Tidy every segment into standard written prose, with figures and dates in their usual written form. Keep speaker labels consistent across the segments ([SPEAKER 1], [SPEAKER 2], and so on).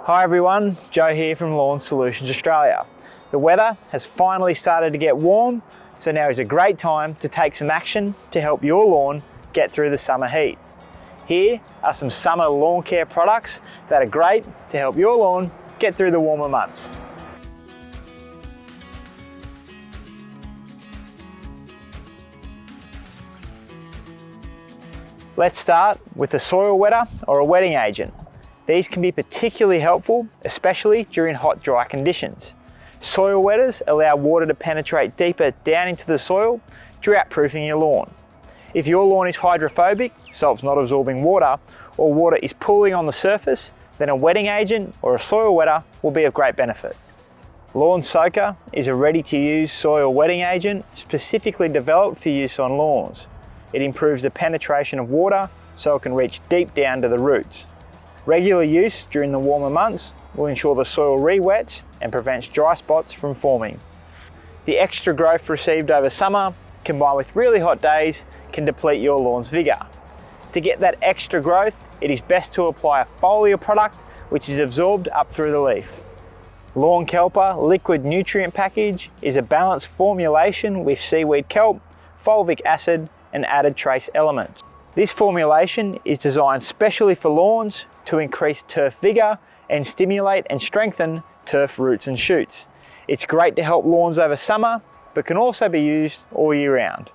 [SPEAKER 1] Hi everyone, Joe here from Lawn Solutions Australia. The weather has finally started to get warm, so now is a great time to take some action to help your lawn get through the summer heat. Here are some summer lawn care products that are great to help your lawn get through the warmer months. Let's start with a soil wetter or a wetting agent. These can be particularly helpful, especially during hot, dry conditions. Soil wetters allow water to penetrate deeper down into the soil, drought-proofing your lawn. If your lawn is hydrophobic, so it's not absorbing water, or water is pooling on the surface, then a wetting agent or a soil wetter will be of great benefit. Lawn Soaker is a ready-to-use soil wetting agent specifically developed for use on lawns. It improves the penetration of water so it can reach deep down to the roots. Regular use during the warmer months will ensure the soil re-wets and prevents dry spots from forming. The extra growth received over summer, combined with really hot days, can deplete your lawn's vigour. To get that extra growth, it is best to apply a foliar product which is absorbed up through the leaf. Lawn Kelper Liquid Nutrient Package is a balanced formulation with seaweed kelp, fulvic acid and added trace elements. This formulation is designed specially for lawns to increase turf vigour and stimulate and strengthen turf roots and shoots. It's great to help lawns over summer, but can also be used all year round.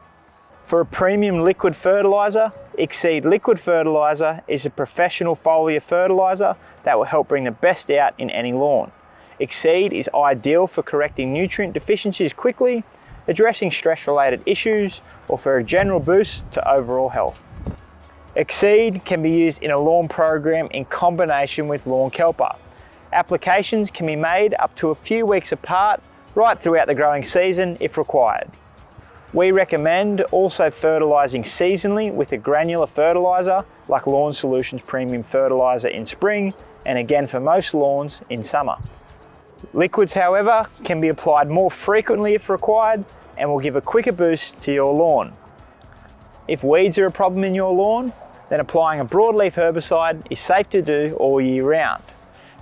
[SPEAKER 1] For a premium liquid fertiliser, Exceed Liquid Fertiliser is a professional foliar fertiliser that will help bring the best out in any lawn. Exceed is ideal for correcting nutrient deficiencies quickly, addressing stress-related issues, or for a general boost to overall health. Exceed can be used in a lawn program in combination with Lawn Kelper. Applications can be made up to a few weeks apart right throughout the growing season if required. We recommend also fertilising seasonally with a granular fertiliser like Lawn Solutions Premium Fertiliser in spring and again for most lawns in summer. Liquids, however, can be applied more frequently if required and will give a quicker boost to your lawn. If weeds are a problem in your lawn, then applying a broadleaf herbicide is safe to do all year round.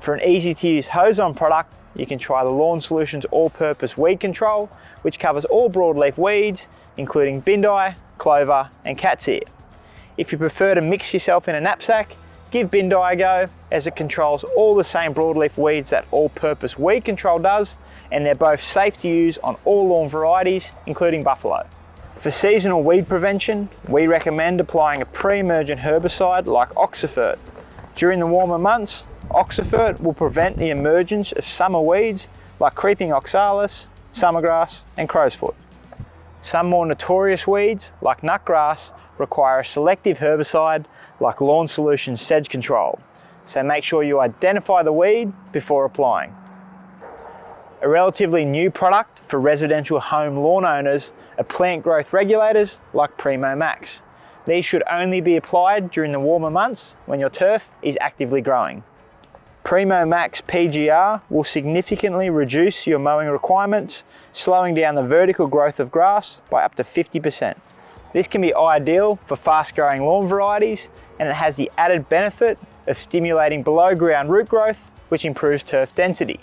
[SPEAKER 1] For an easy to use hose-on product, you can try the Lawn Solutions All-Purpose Weed Control, which covers all broadleaf weeds, including bindi, clover and cat's ear. If you prefer to mix yourself in a knapsack, give bindi a go, as it controls all the same broadleaf weeds that All-Purpose Weed Control does, and they're both safe to use on all lawn varieties, including buffalo. For seasonal weed prevention, we recommend applying a pre-emergent herbicide like Oxifert. During the warmer months, Oxifert will prevent the emergence of summer weeds like creeping oxalis, summergrass and crowsfoot. Some more notorious weeds like nutgrass require a selective herbicide like Lawn Solutions Sedge Control, so make sure you identify the weed before applying. A relatively new product for residential home lawn owners are plant growth regulators like Primo Max. These should only be applied during the warmer months when your turf is actively growing. Primo Max PGR will significantly reduce your mowing requirements, slowing down the vertical growth of grass by up to 50%. This can be ideal for fast-growing lawn varieties, and it has the added benefit of stimulating below ground root growth, which improves turf density.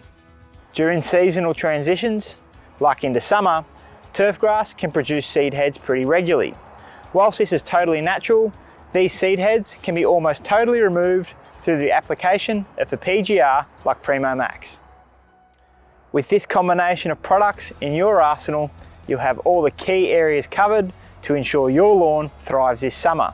[SPEAKER 1] During seasonal transitions, like into summer, turf grass can produce seed heads pretty regularly. Whilst this is totally natural, these seed heads can be almost totally removed through the application of the PGR like Primo Max. With this combination of products in your arsenal, you'll have all the key areas covered to ensure your lawn thrives this summer.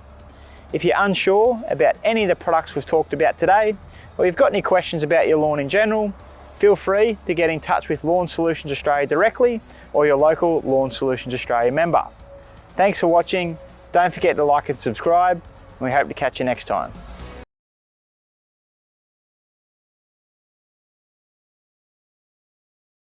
[SPEAKER 1] If you're unsure about any of the products we've talked about today, or you've got any questions about your lawn in general, feel free to get in touch with Lawn Solutions Australia directly or your local Lawn Solutions Australia member. Thanks for watching. Don't forget to like and subscribe, and we hope to catch you next time.